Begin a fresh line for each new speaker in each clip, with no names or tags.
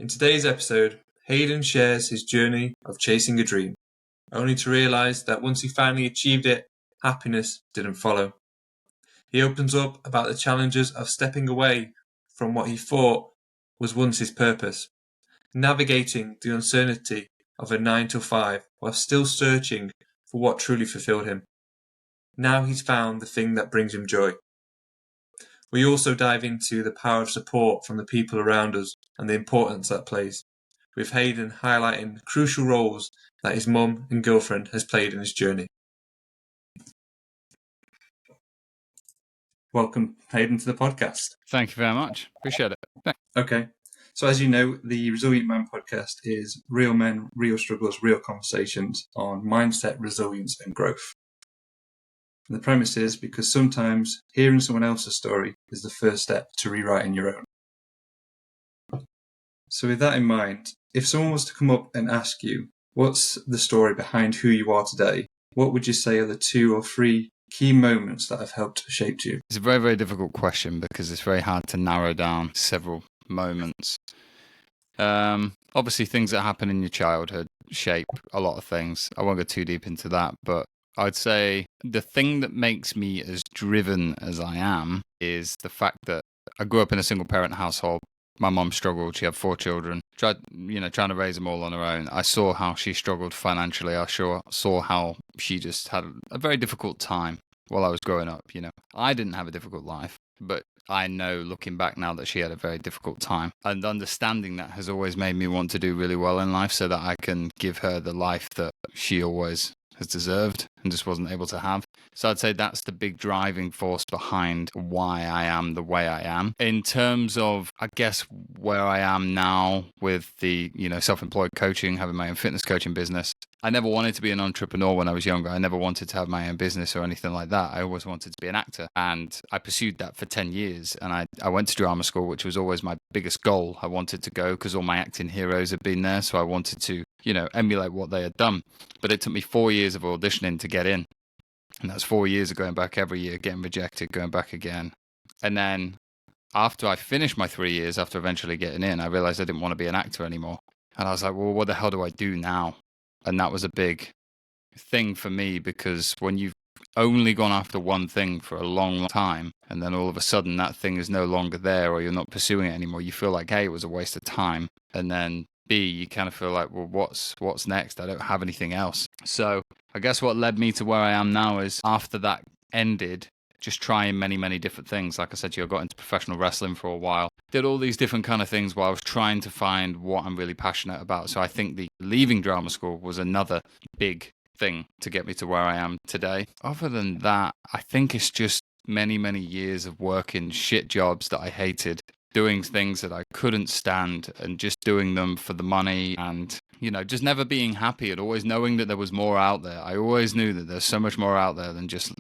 In today's episode, Hayden shares his journey of chasing a dream, only to realise that once he finally achieved it, happiness didn't follow. He opens up about the challenges of stepping away from what he thought was once his purpose, navigating the uncertainty of a 9 to 5 while still searching for what truly fulfilled him. Now he's found the thing that brings him joy. We also dive into the power of support from the people around us and the importance that plays, with Hayden highlighting the crucial roles that his mum and girlfriend has played in his journey. Welcome, Hayden, to the podcast.
Thank you very much. Appreciate it. Thanks.
Okay. So as you know, the Resilient Man podcast is real men, real struggles, real conversations on mindset, resilience and growth. And the premise is because sometimes hearing someone else's story is the first step to rewriting your own. So with that in mind, if someone was to come up and ask you, what's the story behind who you are today? What would you say are the 2 or 3 key moments that have helped shape you?
It's a very, very difficult question because it's very hard to narrow down several moments. Obviously, things that happen in your childhood shape a lot of things. I won't go too deep into that, but I'd say the thing that makes me as driven as I am is the fact that I grew up in a single parent household. My mum struggled. She had 4 children, trying to raise them all on her own. I saw how she struggled financially. I saw how she just had a very difficult time while I was growing up. I didn't have a difficult life, but I know looking back now that she had a very difficult time, and understanding that has always made me want to do really well in life so that I can give her the life that she always has deserved and just wasn't able to have. So I'd say that's the big driving force behind why I am the way I am. In terms of, I guess, where I am now with the, self-employed coaching, having my own fitness coaching business, I never wanted to be an entrepreneur when I was younger. I never wanted to have my own business or anything like that. I always wanted to be an actor, and I pursued that for 10 years. And I went to drama school, which was always my biggest goal. I wanted to go because all my acting heroes had been there. So I wanted to, emulate what they had done. But it took me 4 years of auditioning to get in. And that's 4 years of going back every year, getting rejected, going back again. And then after I finished my 3 years, after eventually getting in, I realized I didn't want to be an actor anymore. And I was like, well, what the hell do I do now? And that was a big thing for me, because when you've only gone after one thing for a long time, and then all of a sudden that thing is no longer there, or you're not pursuing it anymore, you feel like, hey, it was a waste of time. And then B, you kind of feel like, well, what's next? I don't have anything else. So I guess what led me to where I am now is, after that ended, just trying many, many different things. Like I said to you, I got into professional wrestling for a while. Did all these different kind of things while I was trying to find what I'm really passionate about. So I think the leaving drama school was another big thing to get me to where I am today. Other than that, I think it's just many, many years of working shit jobs that I hated, doing things that I couldn't stand, and just doing them for the money, and just never being happy, and always knowing that there was more out there. I always knew that there's so much more out there than just,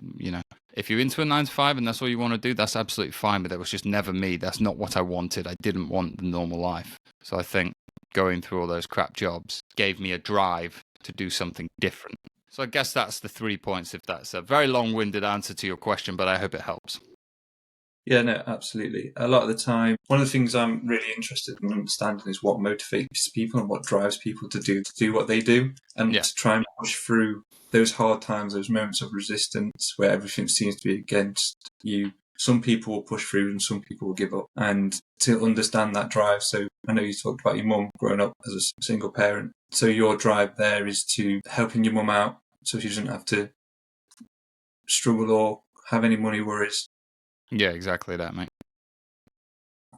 if you're into a 9 to 5 and that's all you want to do, that's absolutely fine. But that was just never me. That's not what I wanted. I didn't want the normal life. So I think going through all those crap jobs gave me a drive to do something different. So I guess that's the 3 points, if that's a very long-winded answer to your question, but I hope it helps.
Yeah, no, absolutely. A lot of the time, one of the things I'm really interested in understanding is what motivates people and what drives people to do what they do, and to try and push through those hard times, those moments of resistance where everything seems to be against you. Some people will push through and some people will give up. And to understand that drive, so I know you talked about your mum growing up as a single parent. So your drive there is to helping your mum out so she doesn't have to struggle or have any money worries.
Yeah, exactly that, mate.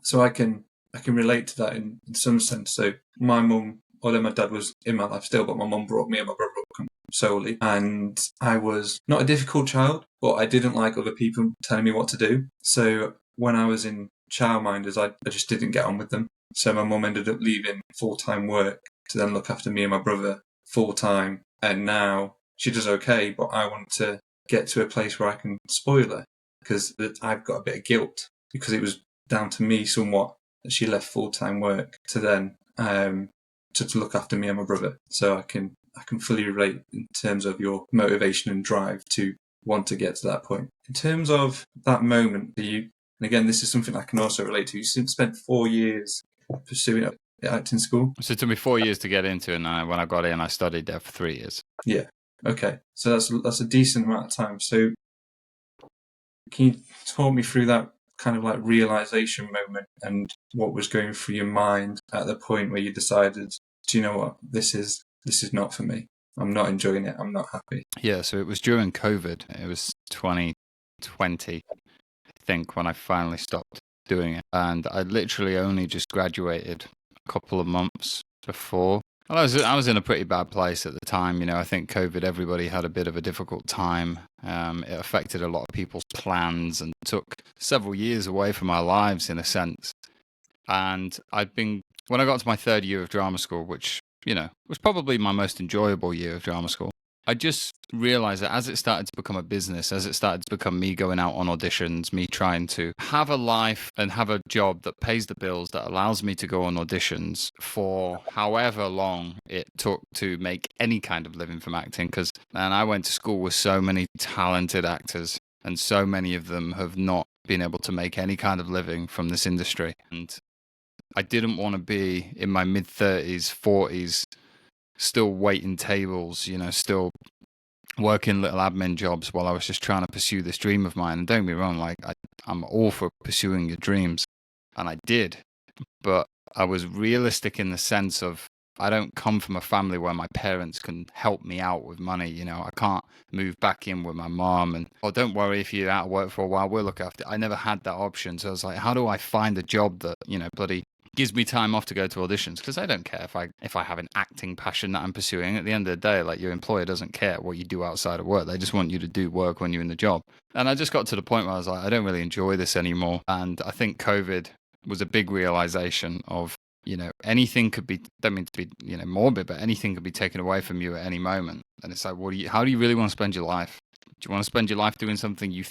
So I can relate to that in some sense. So my mum, although my dad was in my life still, but my mum brought me and my brother up solely. And I was not a difficult child, but I didn't like other people telling me what to do. So when I was in childminders, I just didn't get on with them. So my mum ended up leaving full-time work to then look after me and my brother full-time. And now she does okay, but I want to get to a place where I can spoil her, because I've got a bit of guilt, because it was down to me somewhat that she left full-time work to then to look after me and my brother. So I can fully relate in terms of your motivation and drive to want to get to that point. In terms of that moment for you, and again, this is something I can also relate to, you spent 4 years pursuing it. acting school.
So it took me 4 years to get into it, and when I got in, I studied there for 3 years.
Yeah. Okay. So that's a decent amount of time. So can you talk me through that kind of like realization moment and what was going through your mind at the point where you decided, do you know what, this is not for me. I'm not enjoying it. I'm not happy.
Yeah, so it was during COVID. It was 2020, I think, when I finally stopped doing it. And I literally only just graduated a couple of months before. Well, I was in a pretty bad place at the time. You know, I think COVID, everybody had a bit of a difficult time. It affected a lot of people's plans and took several years away from our lives in a sense. And when I got to my third year of drama school, which, you know, was probably my most enjoyable year of drama school, I just realized that as it started to become a business, as it started to become me going out on auditions, me trying to have a life and have a job that pays the bills, that allows me to go on auditions for however long it took to make any kind of living from acting. And I went to school with so many talented actors, and so many of them have not been able to make any kind of living from this industry. And I didn't want to be in my mid-30s, 40s, still waiting tables, you know, still working little admin jobs while I was just trying to pursue this dream of mine. And don't get me wrong, like I'm all for pursuing your dreams, and I did, but I was realistic in the sense of I don't come from a family where my parents can help me out with money. You know, I can't move back in with my mom and, oh, don't worry if you're out of work for a while, we'll look after it. I never had that option. So I was like, how do I find a job that, you know, bloody gives me time off to go to auditions? Because I don't care if I have an acting passion that I'm pursuing. At the end of the day, like, your employer doesn't care what you do outside of work. They just want you to do work when you're in the job. And I just got to the point where I was like, I don't really enjoy this anymore. And I think COVID was a big realization of, you know, anything could be, don't mean to be, you know, morbid, but anything could be taken away from you at any moment. And it's like, how do you really want to spend your life? Do you want to spend your life doing something you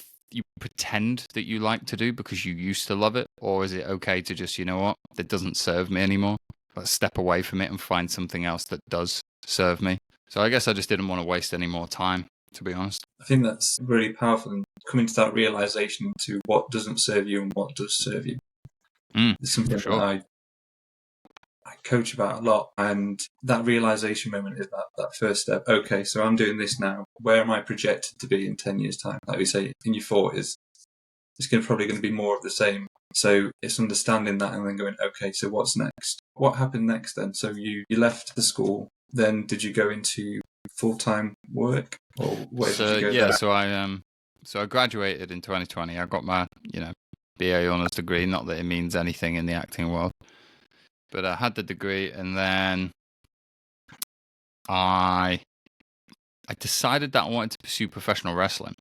pretend that you like to do because you used to love it? Or is it okay to just, you know what, that doesn't serve me anymore? Let's step away from it and find something else that does serve me. So I guess I just didn't want to waste any more time, to be honest.
I think that's really powerful, and coming to that realization to what doesn't serve you and what does serve you. It's something that I coach about a lot, and that realization moment is that first step. Okay, so I'm doing this now. Where am I projected to be in 10 years' time? Like we say, in your 40s, it's probably going to be more of the same. So it's understanding that and then going, okay, so what's next? What happened next then? So you left the school, then did you go into full-time work, or where did you go?
Yeah, there? So I graduated in 2020. I got my, you know, BA honours degree. Not that it means anything in the acting world, but I had the degree, and then I decided that I wanted to pursue professional wrestling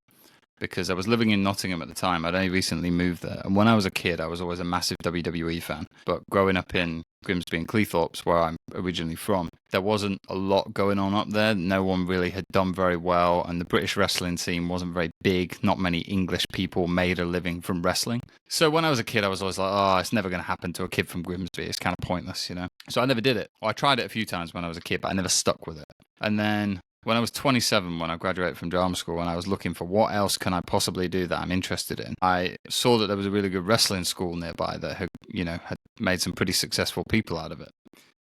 because I was living in Nottingham at the time. I'd only recently moved there. And when I was a kid, I was always a massive WWE fan. But growing up in Grimsby and Cleethorpes, where I'm originally from, there wasn't a lot going on up there. No one really had done very well. And the British wrestling scene wasn't very big. Not many English people made a living from wrestling. So when I was a kid, I was always like, oh, it's never going to happen to a kid from Grimsby. It's kind of pointless, you know? So I never did it. Well, I tried it a few times when I was a kid, but I never stuck with it. And then when I was 27, when I graduated from drama school, and I was looking for what else can I possibly do that I'm interested in, I saw that there was a really good wrestling school nearby that had made some pretty successful people out of it.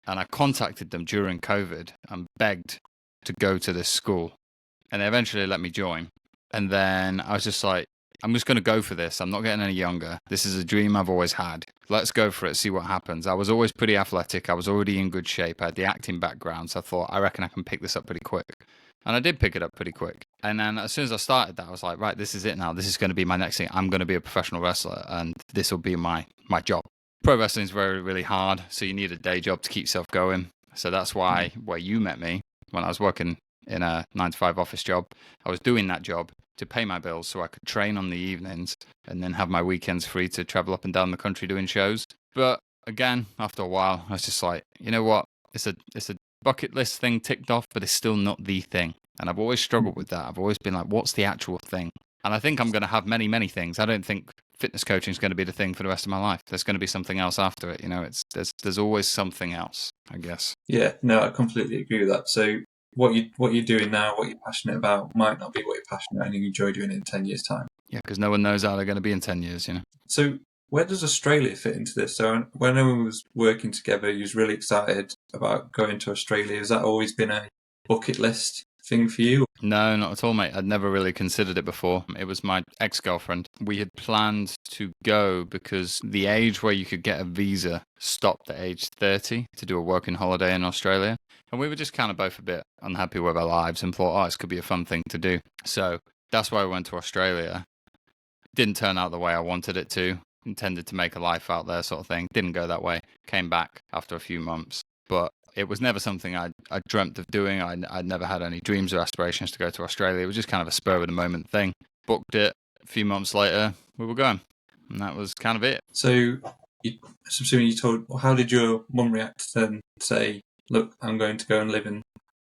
And I contacted them during COVID and begged to go to this school. And they eventually let me join. And then I was just like, I'm just going to go for this. I'm not getting any younger. This is a dream I've always had. Let's go for it, see what happens. I was always pretty athletic. I was already in good shape. I had the acting background, so I thought, I reckon I can pick this up pretty quick. And I did pick it up pretty quick. And then as soon as I started that, I was like, right, this is it now. This is going to be my next thing. I'm going to be a professional wrestler, and this will be my job. Pro wrestling is very, really hard, so you need a day job to keep yourself going. So that's why where you met me, when I was working in a 9-to-5 office job, I was doing that job to pay my bills so I could train on the evenings and then have my weekends free to travel up and down the country doing shows. But again, after a while, I was just like, you know what? It's a bucket list thing ticked off, but it's still not the thing. And I've always struggled with that. I've always been like, what's the actual thing? And I think I'm going to have many, many things. I don't think fitness coaching is going to be the thing for the rest of my life. There's going to be something else after it. You know, there's always something else, I guess.
Yeah, no, I completely agree with that. So what you're doing now, what you're passionate about, might not be what you're passionate and you enjoy doing it in 10 years' time.
Yeah, because no one knows how they're going to be in 10 years, you know.
So Where does Australia fit into this? So when everyone was working together, you was really excited about going to Australia. Has that always been a bucket list thing for you?
No, not at all, mate. I'd never really considered it before. It was my ex-girlfriend. We had planned to go because the age where you could get a visa stopped at age 30 to do a working holiday in Australia. And we were just kind of both a bit unhappy with our lives and thought, oh, this could be a fun thing to do. So that's why we went to Australia. Didn't turn out the way I wanted it to. Intended to make a life out there, sort of thing. Didn't go that way. Came back after a few months. But it was never something I dreamt of doing. I'd never had any dreams or aspirations to go to Australia. It was just kind of a spur of the moment thing. Booked it. A few months later, we were going. And that was kind of it.
So, I'm assuming you told, how did your mum react to then say, look, I'm going to go and live in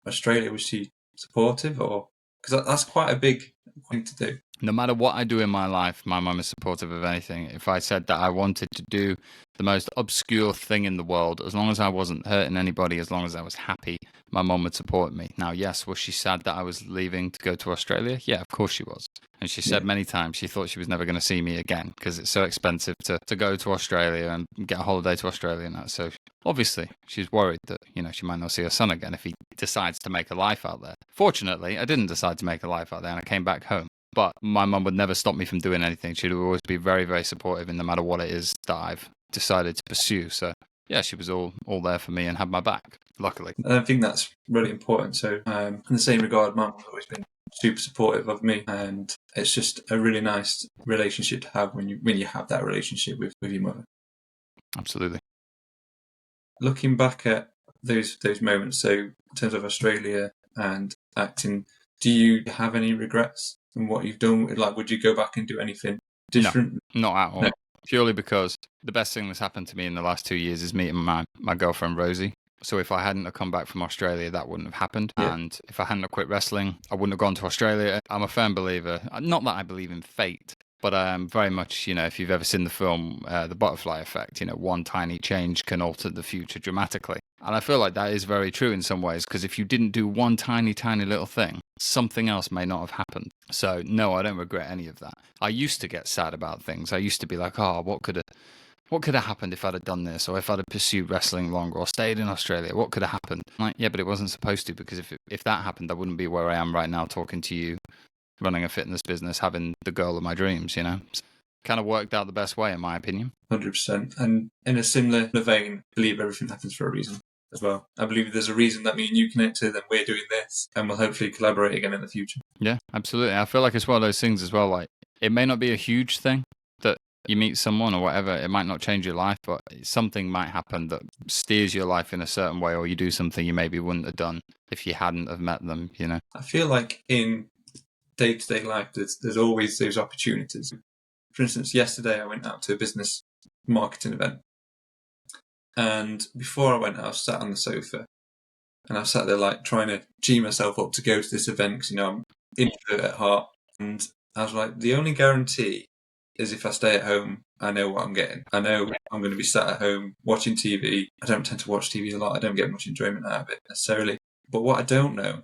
Australia? Was she supportive? Or because that's quite a big thing to do.
No matter what I do in my life, my mum is supportive of anything. If I said that I wanted to do the most obscure thing in the world, as long as I wasn't hurting anybody, as long as I was happy, my mum would support me. Now, yes, was she sad that I was leaving to go to Australia? Yeah, of course she was. And she said many times she thought she was never going to see me again because it's so expensive to go to Australia and get a holiday to Australia and that. So obviously she's worried that, she might not see her son again if he decides to make a life out there. Fortunately, I didn't decide to make a life out there and I came back home. But my mum would never stop me from doing anything. She'd always be very, very supportive in no matter what it is that I've decided to pursue. So, yeah, she was all there for me and had my back, luckily.
And I think that's really important. So, in the same regard, Mum has always been super supportive of me, and it's just a really nice relationship to have when you have that relationship with your mother.
Absolutely.
Looking back at those moments, so in terms of Australia and acting, do you have any regrets in what you've done? Like, would you go back and do anything different?
No, not at all.
No.
Purely because the best thing that's happened to me in the last 2 years is meeting my girlfriend, Rosie. So if I hadn't have come back from Australia, that wouldn't have happened.
Yeah.
And if I hadn't have quit wrestling, I wouldn't have gone to Australia. I'm a firm believer, not that I believe in fate, but very much, if you've ever seen the film The Butterfly Effect, one tiny change can alter the future dramatically. And I feel like that is very true in some ways, because if you didn't do one tiny, tiny little thing, something else may not have happened. So no, I don't regret any of that. I used to get sad about things. I used to be like, oh, what could have happened if I'd have done this, or if I'd have pursued wrestling longer, or stayed in Australia? What could have happened? Like, yeah, but it wasn't supposed to, because if that happened, I wouldn't be where I am right now talking to you, running a fitness business, having the girl of my dreams, Kind of worked out the best way, in my opinion.
100%. And in a similar vein, I believe everything happens for a reason as well. I believe there's a reason that me and you connected, and we're doing this, and we'll hopefully collaborate again in the future.
Yeah, absolutely. I feel like it's one of those things as well, like, it may not be a huge thing that you meet someone or whatever, it might not change your life, but something might happen that steers your life in a certain way, or you do something you maybe wouldn't have done if you hadn't have met them,
I feel like in day-to-day life, there's always those opportunities. For instance, yesterday I went out to a business marketing event, and before I went, I was sat on the sofa, and I was sat there like trying to G myself up to go to this event because I'm introvert at heart, and I was like, the only guarantee is if I stay at home, I know what I'm getting. I know I'm going to be sat at home watching TV. I don't tend to watch TV a lot. I don't get much enjoyment out of it necessarily. But what I don't know,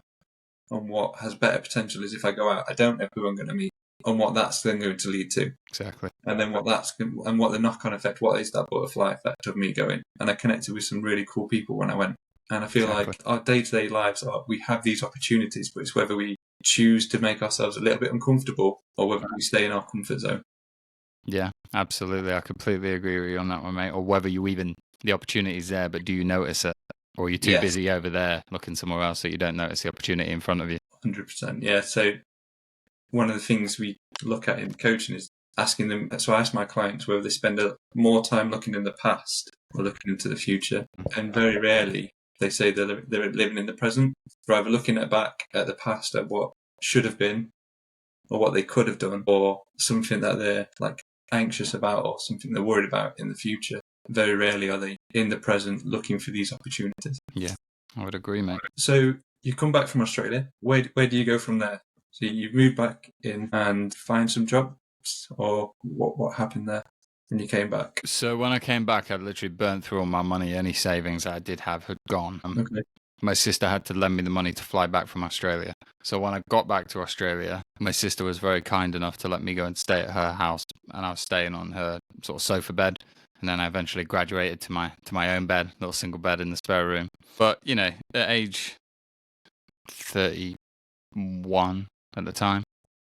and what has better potential, is if I go out, I don't know who I'm going to meet and what that's then going to lead to.
Exactly.
And then what the knock-on effect, what is that butterfly effect of me going? And I connected with some really cool people when I went. And I feel like our day-to-day lives we have these opportunities, but it's whether we choose to make ourselves a little bit uncomfortable or whether we stay in our comfort zone.
Yeah, absolutely. I completely agree with you on that one, mate. Or whether the opportunity's there, but do you notice it? Or you're too busy over there looking somewhere else that you don't notice the opportunity in front of you.
100%. Yeah. So one of the things we look at in coaching is asking them. So I ask my clients whether they spend more time looking in the past or looking into the future. And very rarely they say they're living in the present, rather looking back at the past at what should have been or what they could have done or something that they're like anxious about or something they're worried about in the future. Very rarely are they in the present looking for these opportunities.
Yeah, I would agree, mate.
So you come back from Australia. Where do you go from there? So you move back in and find some jobs, or what happened there when you came back?
So when I came back, I'd literally burnt through all my money. Any savings I did have had gone.
Okay.
My sister had to lend me the money to fly back from Australia. So when I got back to Australia, My sister was very kind enough to let me go and stay at her house, and I was staying on her sort of sofa bed. And then I eventually graduated to my own bed, little single bed in the spare room. But at age 31 at the time,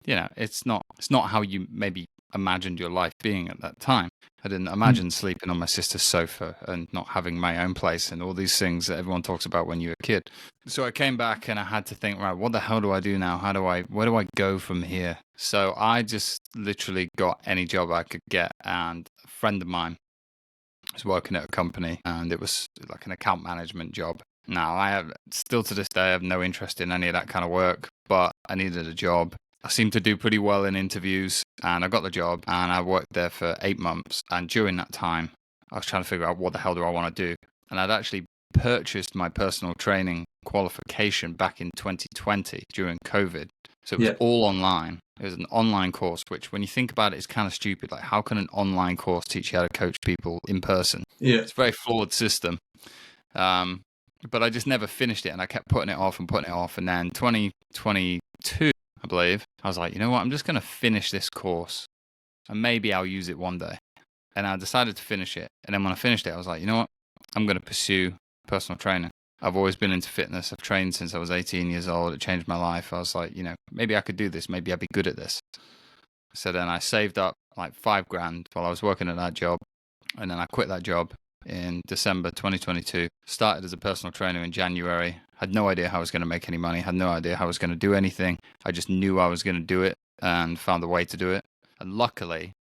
it's not how you maybe imagined your life being at that time. I didn't imagine sleeping on my sister's sofa and not having my own place and all these things that everyone talks about when you're a kid. So I came back and I had to think, right, what the hell do I do now? Where do I go from here? So I just literally got any job I could get, and a friend of mine was working at a company, and it was like an account management job. Now, still to this day, I have no interest in any of that kind of work, but I needed a job. I seemed to do pretty well in interviews, and I got the job, and I worked there for 8 months. And during that time, I was trying to figure out what the hell do I want to do. And I'd actually purchased my personal training qualification back in 2020 during COVID. So it was all online. It was an online course, which when you think about it, is kind of stupid. Like, how can an online course teach you how to coach people in person?
Yeah.
It's a very flawed system. But I just never finished it, and I kept putting it off. And then 2022, I believe, I was like, you know what? I'm just going to finish this course, and maybe I'll use it one day. And I decided to finish it. And then when I finished it, I was like, you know what? I'm going to pursue personal training. I've always been into fitness. I've trained since I was 18 years old. It changed my life. I was like, maybe I could do this. Maybe I'd be good at this. So then I saved up like $5,000 while I was working at that job. And then I quit that job in December 2022. Started as a personal trainer in January. Had no idea how I was going to make any money. Had no idea how I was going to do anything. I just knew I was going to do it and found a way to do it. And luckily,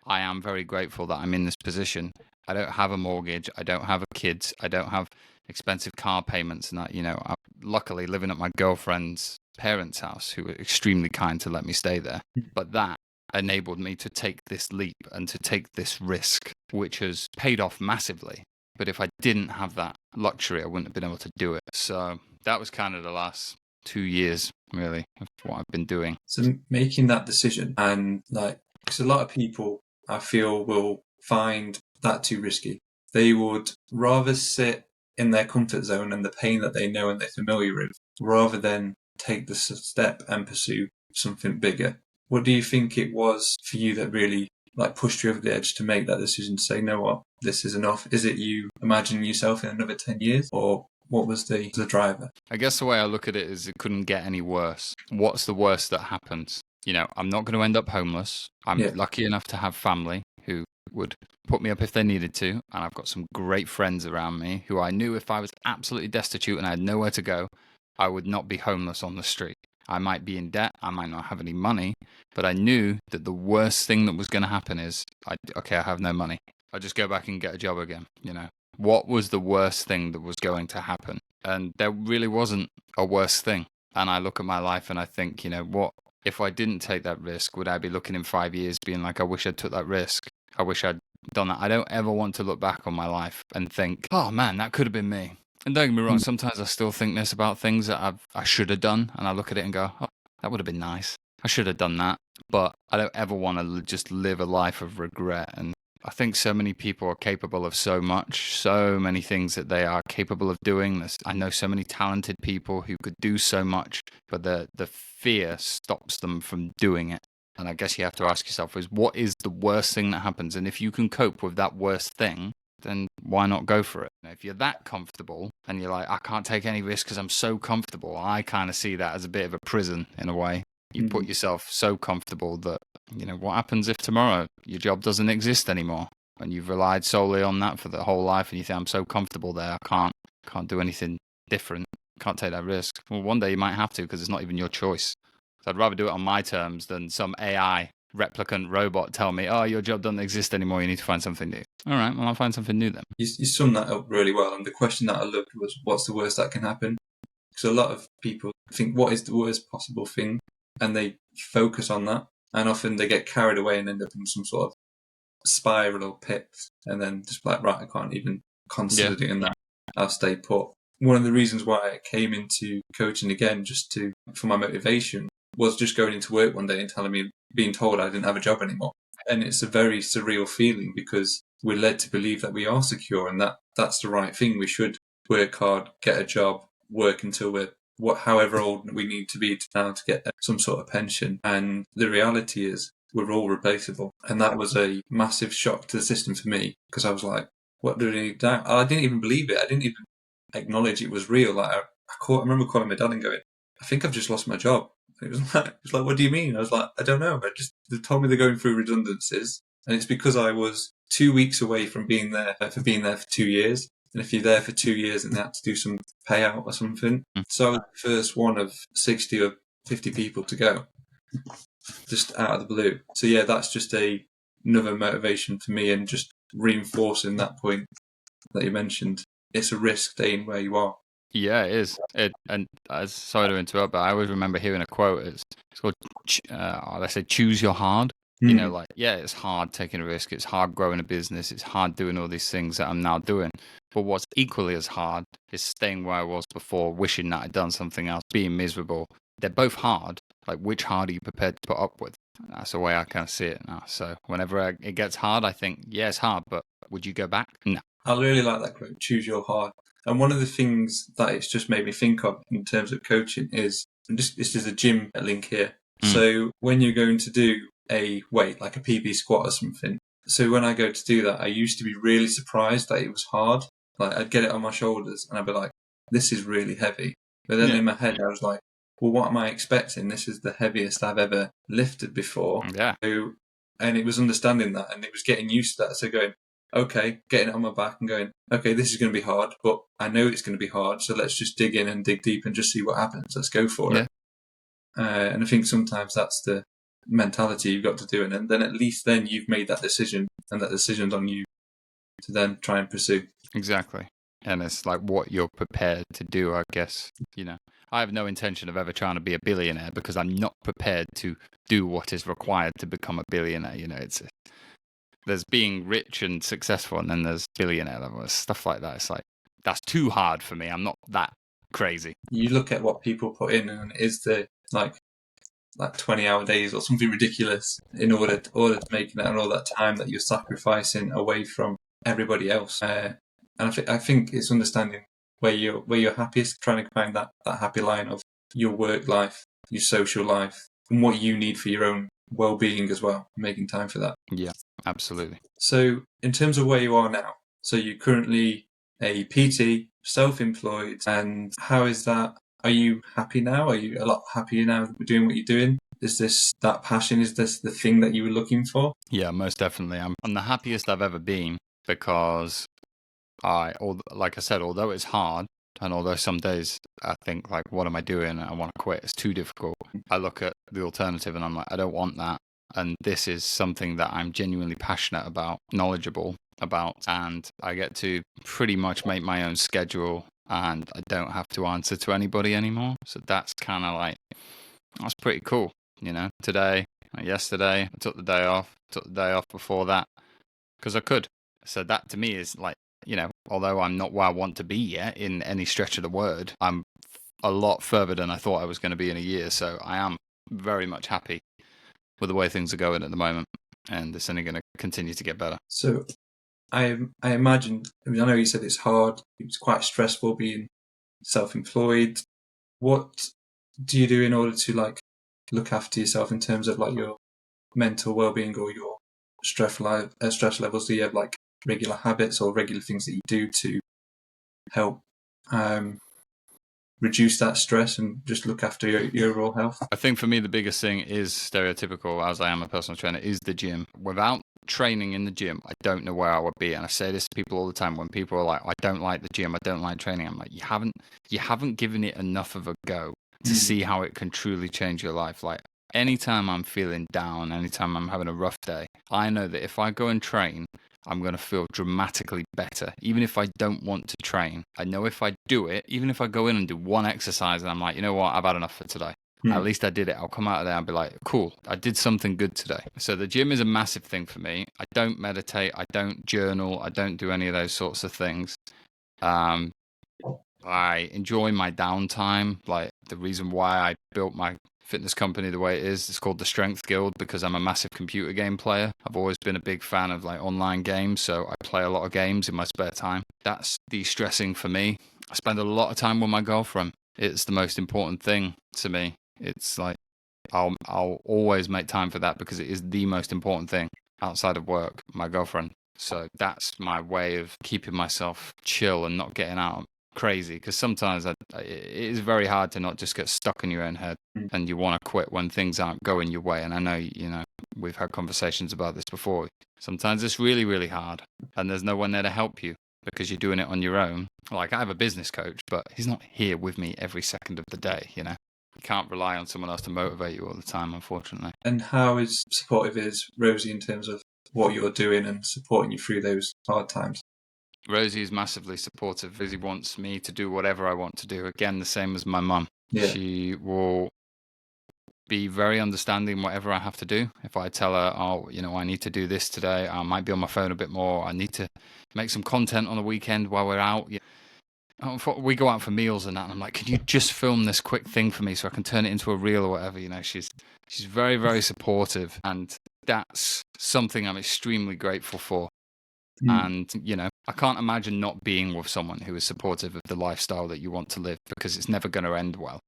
I am very grateful that I'm in this position. I don't have a mortgage. I don't have kids. I don't have expensive car payments and that. I'm luckily living at my girlfriend's parents' house, who were extremely kind to let me stay there. But that enabled me to take this leap and to take this risk, which has paid off massively. But if I didn't have that luxury, I wouldn't have been able to do it. So that was kind of the last 2 years, really, of what I've been doing.
So making that decision, and because a lot of people, I feel, will find that too risky. They would rather sit in their comfort zone and the pain that they know and they're familiar with, rather than take the step and pursue something bigger. What do you think it was for you that really pushed you over the edge to make that decision to say, you know what, this is enough? Is it you imagining yourself in another 10 years, or what was the driver?
I guess the way I look at it is it couldn't get any worse. What's the worst that happens? I'm not going to end up homeless. I'm lucky enough to have family who would put me up if they needed to. And I've got some great friends around me who I knew if I was absolutely destitute and I had nowhere to go, I would not be homeless on the street. I might be in debt. I might not have any money. But I knew that the worst thing that was going to happen is, I have no money. I'll just go back and get a job again. What was the worst thing that was going to happen? And there really wasn't a worse thing. And I look at my life and I think, what if I didn't take that risk? Would I be looking in 5 years being like, I wish I took that risk? I wish I'd done that. I don't ever want to look back on my life and think, oh man, that could have been me. And don't get me wrong, sometimes I still think this about things that I should have done. And I look at it and go, oh, that would have been nice. I should have done that. But I don't ever want to just live a life of regret. And I think so many people are capable of so much, so many things that they are capable of doing. I know so many talented people who could do so much, but the fear stops them from doing it. And I guess you have to ask yourself what is the worst thing that happens? And if you can cope with that worst thing, then why not go for it? If you're that comfortable and you're like, I can't take any risk because I'm so comfortable, I kind of see that as a bit of a prison in a way. You put yourself so comfortable that, what happens if tomorrow your job doesn't exist anymore and you've relied solely on that for the whole life and you think, I'm so comfortable there, I can't do anything different, can't take that risk. Well, one day you might have to because it's not even your choice. So I'd rather do it on my terms than some AI replicant robot tell me, oh, your job doesn't exist anymore, you need to find something new. All right, well, I'll find something new then.
You summed that up really well. And the question that I looked was, what's the worst that can happen? Because a lot of people think, what is the worst possible thing? And they focus on that. And often they get carried away and end up in some sort of spiral or pit. And then just right, I can't even consider doing that. I'll stay put. One of the reasons why I came into coaching again, for my motivation, was just going into work one day and being told I didn't have a job anymore. And it's a very surreal feeling because we're led to believe that we are secure and that's the right thing. We should work hard, get a job, work until we're however old we need to be now to get some sort of pension. And the reality is we're all replaceable. And that was a massive shock to the system for me, because I was like, what do we need now? I didn't even believe it. I didn't even acknowledge it was real. Like I remember calling my dad and going, I think I've just lost my job. And it was like, what do you mean? I was like, I don't know. They told me they're going through redundancies. And it's because I was 2 weeks away from being there for 2 years. And if you're there for 2 years and they had to do some payout or something. So I was the first one of 60 or 50 people to go, just out of the blue. So yeah, that's just another motivation for me, and just reinforcing that point that you mentioned. It's a risk staying where you are.
Yeah, it is. And sorry to interrupt, but I always remember hearing a quote. It's called, let's say, choose your hard. You know, like, yeah, it's hard taking a risk. It's hard growing a business. It's hard doing all these things that I'm now doing. But what's equally as hard is staying where I was before, wishing that I'd done something else, being miserable. They're both hard. Like, which hard are you prepared to put up with? That's the way I kind of see it now. So whenever it gets hard, I think, yeah, it's hard, but would you go back? No.
I really like that quote, choose your hard. And one of the things that it's just made me think of in terms of coaching is, this is a gym link here. So when you're going to do a weight, like a PB squat or something, so when I go to do that, I used to be really surprised that it was hard. Like, I'd get it on my shoulders and I'd be like, this is really heavy. But then in my head, I was like, well, what am I expecting? This is the heaviest I've ever lifted before.
Yeah.
So, and it was understanding that, and it was getting used to that. So going, okay, getting it on my back and going, okay, this is going to be hard, but I know it's going to be hard, so let's just dig in and dig deep and just see what happens. Let's go for it. And I think sometimes that's the mentality you've got to do, and then at least then you've made that decision, and that decision's on you to then try and pursue.
Exactly. And it's like what you're prepared to do, I guess. You know, I have no intention of ever trying to be a billionaire, because I'm not prepared to do what is required to become a billionaire. You know, there's being rich and successful, and then there's billionaire level stuff like that. It's like, that's too hard for me. I'm not that crazy.
You look at what people put in, and is the like 20-hour days or something ridiculous in order to make that, and all that time that you're sacrificing away from everybody else. And I think it's understanding where you're happiest, trying to find that happy line of your work life, your social life, and what you need for your own well-being as well, making time for that.
Yeah, absolutely.
So in terms of where you are now, so you're currently a PT, self-employed, and how is that? Are you happy now? Are you a lot happier now doing what you're doing? Is this that passion? Is this the thing that you were looking for?
Yeah, most definitely. I'm the happiest I've ever been, because like I said, although it's hard, and although some days I think, like, what am I doing? I want to quit. It's too difficult. I look at the alternative and I'm like, I don't want that. And this is something that I'm genuinely passionate about, knowledgeable about, and I get to pretty much make my own schedule, and I don't have to answer to anybody anymore. So that's kind of like, that's pretty cool. You know, yesterday, I took the day off before that, because I could. So that to me is like, you know, although I'm not where I want to be yet in any stretch of the word, I'm a lot further than I thought I was going to be in a year. So I am very much happy with the way things are going at the moment, and it's only going to continue to get better.
So I imagine, I know you said it's hard, it's quite stressful being self-employed. What do you do in order to like look after yourself in terms of like your mental well-being or your stress levels? Do you have like regular habits or regular things that you do to help reduce that stress and just look after your overall health?
I think for me, the biggest thing is stereotypical, as I am a personal trainer, is the gym. Without training in the gym, I don't know where I would be. And I say this to people all the time when people are like, I don't like the gym, I don't like training. I'm like, you haven't given it enough of a go to see how it can truly change your life. Like, anytime I'm feeling down, anytime I'm having a rough day, I know that if I go and train, I'm going to feel dramatically better. Even if I don't want to train, I know if I do it, even if I go in and do one exercise and I'm like, you know what, I've had enough for today. At least I did it. I'll come out of there and be like, cool, I did something good today. So the gym is a massive thing for me. I don't meditate. I don't journal. I don't do any of those sorts of things. I enjoy my downtime. Like, the reason why I built my fitness company the way it is, it's called the Strength Guild, because I'm a massive computer game player. I've always been a big fan of like online games, so I play a lot of games in my spare time. That's de-stressing for me. I spend a lot of time with my girlfriend. It's the most important thing to me. It's like I'll always make time for that because it is the most important thing outside of work, my girlfriend. So that's my way of keeping myself chill and not getting out crazy, because sometimes it is very hard to not just get stuck in your own head and you want to quit when things aren't going your way. And I know, we've had conversations about this before. Sometimes it's really, really hard and there's no one there to help you because you're doing it on your own. Like, I have a business coach, but he's not here with me every second of the day, You can't rely on someone else to motivate you all the time, unfortunately.
And how supportive is Rosie in terms of what you're doing and supporting you through those hard times?
Rosie is massively supportive. Rosie wants me to do whatever I want to do. Again, the same as my mum.
Yeah.
She will be very understanding whatever I have to do. If I tell her, I need to do this today, I might be on my phone a bit more, I need to make some content on the weekend while we're out. We go out for meals and that, and I'm like, can you just film this quick thing for me so I can turn it into a reel or whatever? She's very, very supportive, and that's something I'm extremely grateful for. And, I can't imagine not being with someone who is supportive of the lifestyle that you want to live, because it's never going to end well.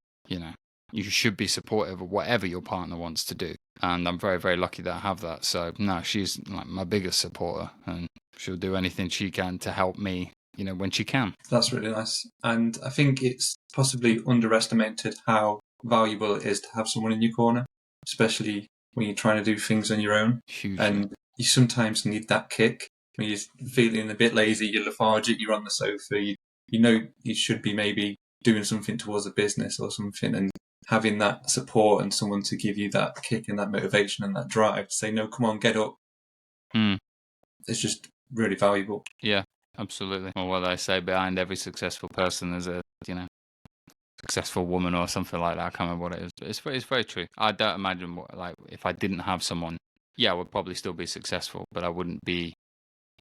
You should be supportive of whatever your partner wants to do. And I'm very, very lucky that I have that. So, no, she's like my biggest supporter, and she'll do anything she can to help me, when she can.
That's really nice. And I think it's possibly underestimated how valuable it is to have someone in your corner, especially when you're trying to do things on your own.
Hugely.
And you sometimes need that kick. When you're feeling a bit lazy, you're lethargic, you're on the sofa, you should be maybe doing something towards a business or something, and having that support and someone to give you that kick and that motivation and that drive to say, no, come on, get up. It's just really valuable.
Yeah, absolutely. Well, what I say, behind every successful person is a, successful woman or something like that. I can't remember what it is, but it's very true. I don't imagine if I didn't have someone, I would probably still be successful, but I wouldn't be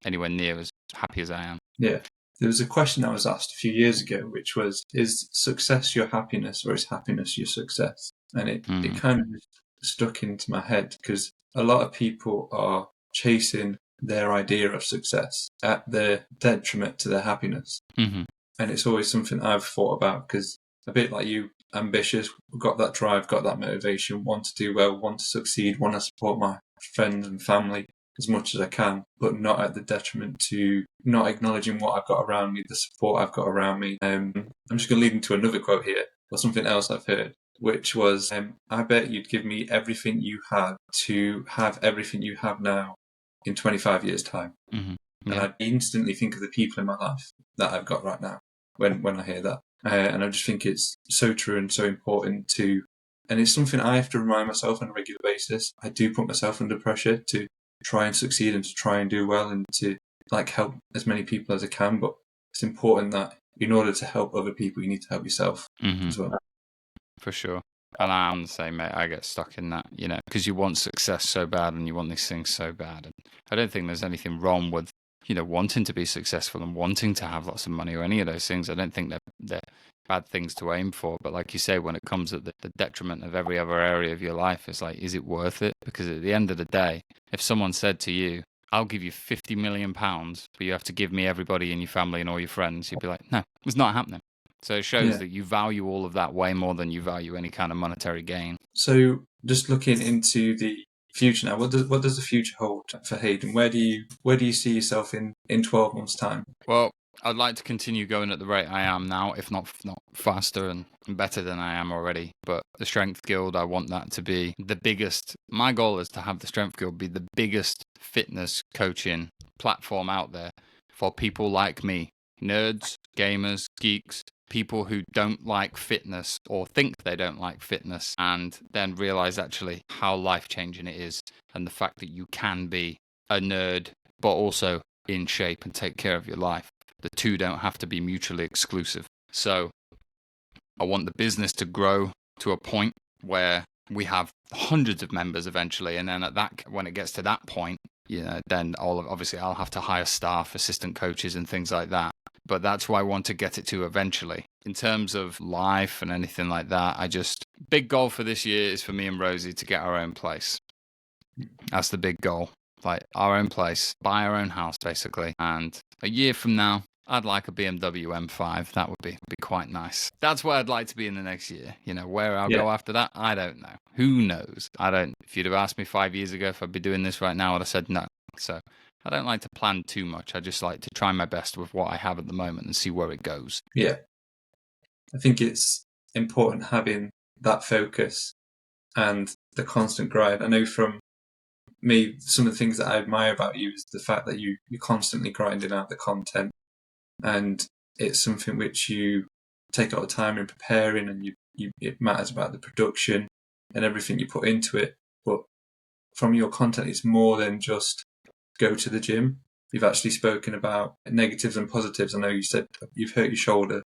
anywhere near as happy as I am.
Yeah. There was a question that was asked a few years ago, which was, is success your happiness or is happiness your success? And it kind of stuck into my head, because a lot of people are chasing their idea of success at the detriment to their happiness.
And
it's always something I've thought about, because a bit like you, ambitious, got that drive, got that motivation, want to do well, want to succeed, want to support my friends and family as much as I can, but not at the detriment to not acknowledging what I've got around me, the support I've got around me. I'm just going to lead into another quote here, or something else I've heard, which was, I bet you'd give me everything you had to have everything you have now in 25 years' time. And I instantly think of the people in my life that I've got right now when I hear that. And I just think it's so true and so important and it's something I have to remind myself on a regular basis. I do put myself under pressure to try and succeed and to try and do well and to help as many people as I can. But it's important that in order to help other people, you need to help yourself as well.
For sure. And I'm the same, mate. I get stuck in that, because you want success so bad and you want these things so bad. And I don't think there's anything wrong with, wanting to be successful and wanting to have lots of money or any of those things. I don't think they're bad things to aim for. But like you say, when it comes at the detriment of every other area of your life, it's like, is it worth it? Because at the end of the day, if someone said to you, I'll give you £50 million, but you have to give me everybody in your family and all your friends, you'd be like, no, it's not happening. So it shows that you value all of that way more than you value any kind of monetary gain.
So just looking into the future now, what does the future hold for Hayden? Where do you see yourself in 12 months' time?
Well, I'd like to continue going at the rate I am now, if not faster and better than I am already. But the Strength Guild, I want that to be the biggest. My goal is to have the Strength Guild be the biggest fitness coaching platform out there for people like me. Nerds, gamers, geeks, people who don't like fitness or think they don't like fitness, and then realize actually how life-changing it is, and the fact that you can be a nerd but also in shape and take care of your life. The two don't have to be mutually exclusive. So I want the business to grow to a point where we have hundreds of members eventually, and then when it gets to that point, then obviously I'll have to hire staff, assistant coaches and things like that. But that's where I want to get it to eventually. In terms of life and anything like that, big goal for this year is for me and Rosie to get our own place. That's the big goal. Like our own place, buy our own house basically. And a year from now, I'd like a BMW M5. That would be quite nice. That's where I'd like to be in the next year. Where I'll go after that, I don't know. Who knows? I don't. If you'd have asked me 5 years ago if I'd be doing this right now, I'd have said no. So I don't like to plan too much. I just like to try my best with what I have at the moment and see where it goes.
Yeah. I think it's important having that focus and the constant grind. I know from me, some of the things that I admire about you is the fact that you're constantly grinding out the content, and it's something which you take a lot of time in preparing, and it matters about the production and everything you put into it. But from your content, it's more than just go to the gym. You've actually spoken about negatives and positives. I know you said you've hurt your shoulder.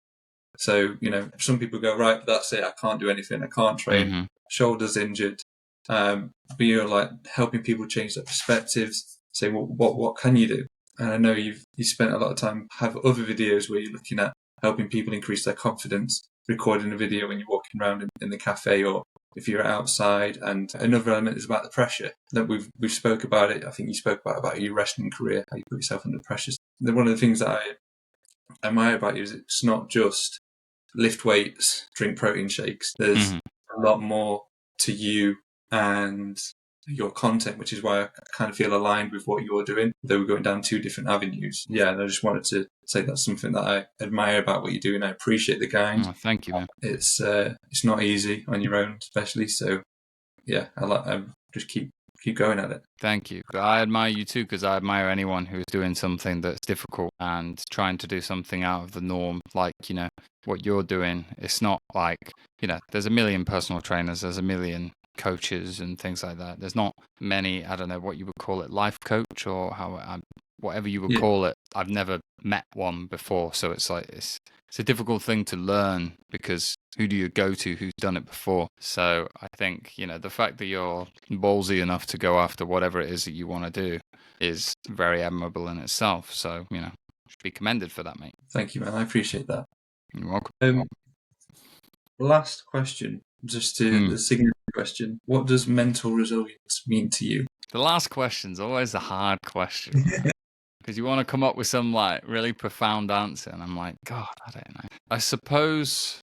So, some people go, right, that's it. I can't do anything. I can't train.
Mm-hmm.
Shoulder's injured. But you're like helping people change their perspectives, saying, well, what can you do? And I know you spent a lot of time, have other videos where you're looking at helping people increase their confidence, recording a video when you're walking around in the cafe or if you're outside. And another element is about the pressure that we've spoke about it. I think you spoke about your wrestling career, how you put yourself under pressure. One of the things that I admire about you is it's not just lift weights, drink protein shakes. There's a lot more to you and your content, which is why I kind of feel aligned with what you're doing, though we're going down two different avenues. Yeah, and I just wanted to say that's something that I admire about what you do, and I appreciate the grind.
Oh, thank you, man.
It's not easy on your own, especially. So, yeah, I just keep going at it.
Thank you. But I admire you too, because I admire anyone who's doing something that's difficult and trying to do something out of the norm, like, what you're doing. It's not like, there's a million personal trainers, there's a million coaches and things like that. There's not many, I don't know what you would call it, life coach or whatever you would call it. I've never met one before, so it's like it's a difficult thing to learn, because who do you go to who's done it before? So I think, the fact that you're ballsy enough to go after whatever it is that you want to do is very admirable in itself. So, should be commended for that, mate.
Thank you, man. I appreciate that.
You're welcome.
Last question, just the signature question. What does mental resilience mean to you?
The last question's always a hard question. Because you want to come up with some really profound answer, and I'm like, God, I don't know. I suppose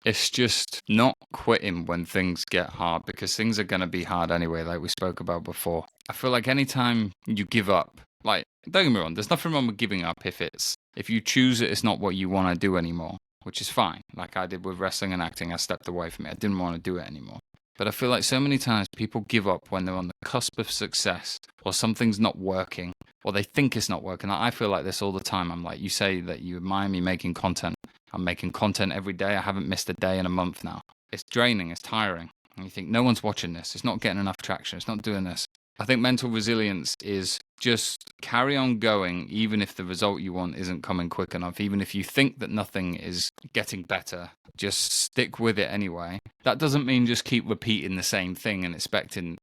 it's just not quitting when things get hard, because things are going to be hard anyway, like we spoke about before. I feel like anytime you give up, don't get me wrong, there's nothing wrong with giving up if you choose it's not what you want to do anymore, which is fine. Like I did with wrestling and acting, I stepped away from it. I didn't want to do it anymore. But I feel like so many times people give up when they're on the cusp of success, or something's not working, or they think it's not working. I feel like this all the time. I'm like, you say that you admire me making content. I'm making content every day. I haven't missed a day in a month now. It's draining. It's tiring. And you think, no one's watching this. It's not getting enough traction. It's not doing this. I think mental resilience is just carry on going, even if the result you want isn't coming quick enough, even if you think that nothing is getting better, just stick with it anyway. That doesn't mean just keep repeating the same thing and expecting,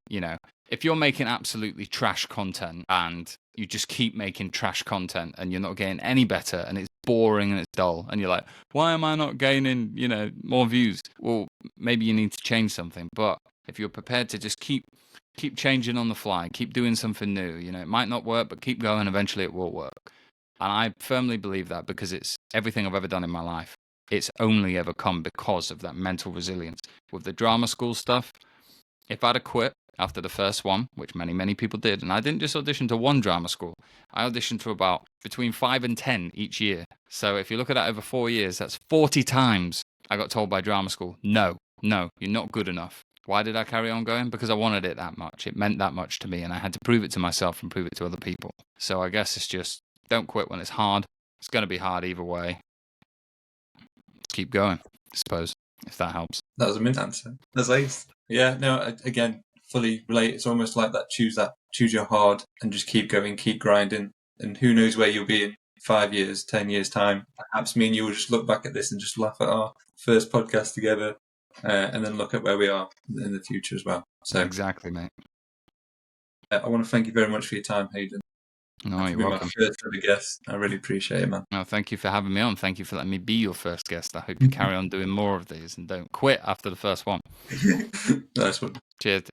if you're making absolutely trash content and you just keep making trash content and you're not getting any better and it's boring and it's dull and you're like, why am I not gaining, more views? Well, maybe you need to change something. But if you're prepared to just keep changing on the fly, keep doing something new, it might not work, but keep going, eventually it will work. And I firmly believe that, because it's everything I've ever done in my life. It's only ever come because of that mental resilience. With the drama school stuff, if I'd have quit after the first one, which many, many people did, and I didn't just audition to one drama school, I auditioned to about between 5 and 10 each year. So if you look at that over 4 years, that's 40 times I got told by drama school, no, you're not good enough. Why did I carry on going? Because I wanted it that much. It meant that much to me, and I had to prove it to myself and prove it to other people. So I guess it's just, don't quit when it's hard. It's going to be hard either way. Just keep going, I suppose, if that helps.
That was a mint answer. That's ace. Yeah, no, again, fully relate. It's almost like that choose your hard and just keep going, keep grinding. And who knows where you'll be in 5 years, 10 years time. Perhaps me and you will just look back at this and just laugh at our first podcast together. And then look at where we are in the future as well. So
exactly, mate.
I want to thank you very much for your time, Hayden.
No, you're welcome.
My first ever guest. I really appreciate it, man.
No, thank you for having me on. Thank you for letting me be your first guest. I hope you carry on doing more of these and don't quit after the first one.
Nice one.
Cheers.